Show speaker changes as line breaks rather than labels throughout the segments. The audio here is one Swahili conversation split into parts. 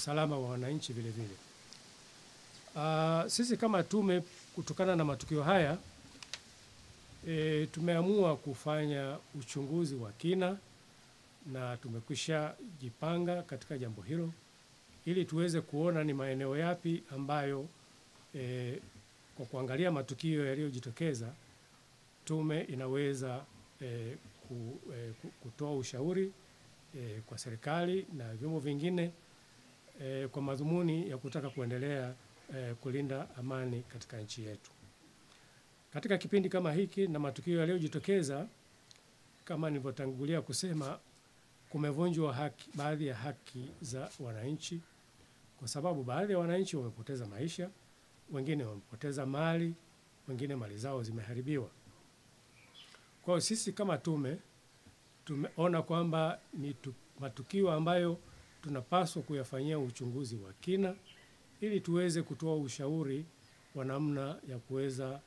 usalama wa wananchi vile vile. Sisi kama tume, kutokana na matukio haya tumeamua kufanya uchunguzi wa kina na tumekwisha jipanga katika jambo hilo ili tuweze kuona ni maeneo yapi ambayo kwa kuangalia matukio yaliyojitokeza tume inaweza kutoa ushauri kwa serikali na vyombo vingine kwa madhumuni ya kutaka kuendelea kulinda amani katika nchi yetu. Katika kipindi kama hiki na matukio yaliyojitokeza, kama nilivyotangulia kusema, kumevunjwa baadhi ya haki za wananchi, kwa sababu baadhi ya wananchi wamepoteza maisha, wengine wamepoteza mali, wengine mali zao zimeharibiwa. Kwa hiyo sisi kama tumeona kwamba ni matukio ambayo tunapaswa kuyafanyia uchunguzi wa kina ili tuweze kutoa ushauri wa namna ya kuweza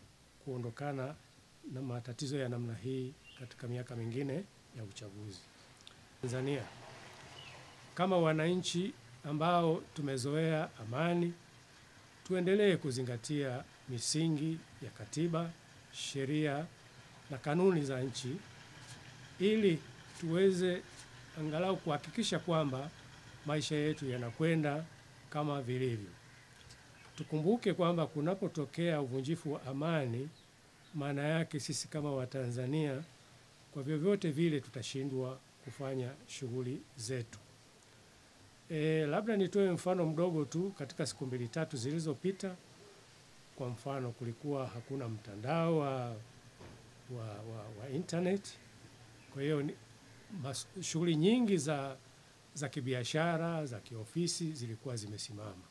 kuondokana na matatizo ya namna hii katika miaka mingine ya uchaguzi. Tanzania, kama wananchi ambao tumezoea amani, tuendelee kuzingatia misingi ya katiba, sheria na kanuni za nchi ili tuweze angalau kuhakikisha kwamba maisha yetu yanakwenda kama vilivyo. Tukumbuke kwamba kunapotokea uvunjifu wa amani, maana yake sisi kama Watanzania kwa vyovyote vile tutashindwa kufanya shughuli zetu. Labda nitoe mfano mdogo tu. Katika siku 2-3 zilizopita, kwa mfano, kulikuwa hakuna mtandao wa internet. Kwa hiyo shughuli nyingi za kibiashara, za kiofisi zilikuwa zimesimama.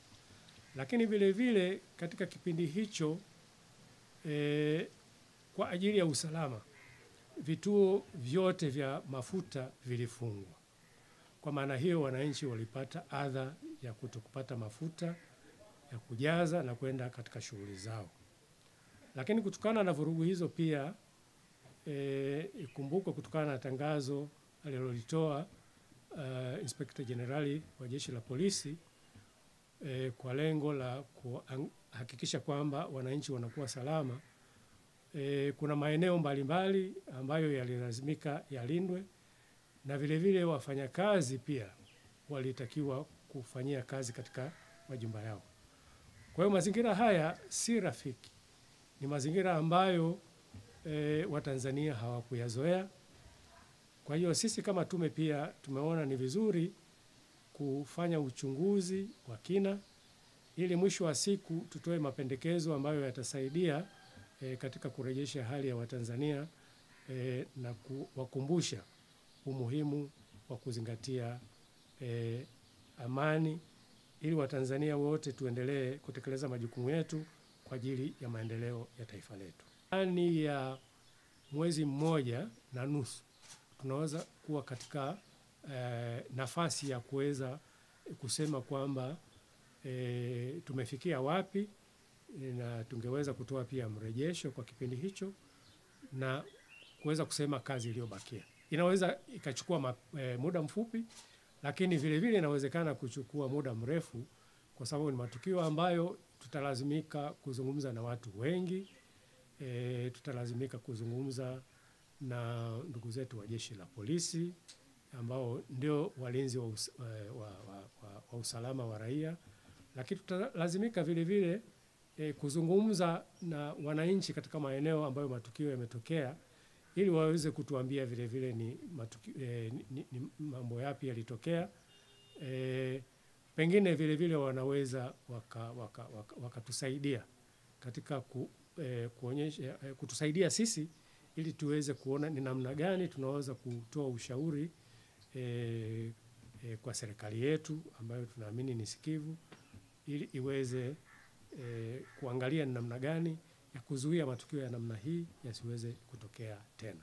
Lakini vile vile katika kipindi hicho kwa ajili ya usalama, vituo vyote vya mafuta vilifungwa. Kwa maana hiyo wananchi walipata adha ya kutokupata mafuta ya kujaza na kwenda katika shughuli zao. Lakini kutokana na vurugu hizo pia ikumbukwe, kutokana na tangazo alilolitoa Inspector Generali wa Jeshi la Polisi kwa lengo la kuhakikisha kwamba wananchi wanakuwa salama, kuna maeneo mbalimbali ambayo yalilazimika yalindwe na vile vile wafanyakazi pia walitakiwa kufanyia kazi katika majumba yao. Kwa hiyo mazingira haya si rafiki, ni mazingira ambayo Watanzania hawakuyazoea. Kwa hiyo sisi kama tume pia tumeona ni vizuri kufanya uchunguzi wa kina ili mwisho wa siku tutoe mapendekezo ambayo yatasaidia katika kurejesha hali ya Watanzania na kuwakumbusha umuhimu wa kuzingatia amani ili Watanzania wote tuendelee kutekeleza majukumu yetu kwa ajili ya maendeleo ya taifa letu. Ndani ya mwezi 1.5 tunaweza kuwa katika nafasi ya kuweza kusema kwamba tumefikia wapi, na tungeweza kutoa pia mrejesho kwa kipindi hicho na kuweza kusema kazi iliyobakia. Inaweza ikachukua muda mfupi, lakini vile vile inawezekana kuchukua muda mrefu, kwa sababu ni matukio ambayo tutalazimika kuzungumza na watu wengi, tutalazimika kuzungumza na ndugu zetu wa Jeshi la Polisi ambao ndio walinzi wa usalama wa raia, lakini tutalazimika vile vile kuzungumza na wananchi katika maeneo ambayo matukio yametokea ili waweze kutuambia vile vile ni mambo yapi yalitokea. Pengine vile vile wanaweza wakatusaidia katika kutusaidia sisi ili tuweze kuona ni namna gani tunaweza kutoa ushauri kwa serikali yetu ambayo tunaamini ni sikivu, ili iweze kuangalia ni namna gani ya kuzuia matukio ya namna hii yasiweze kutokea tena.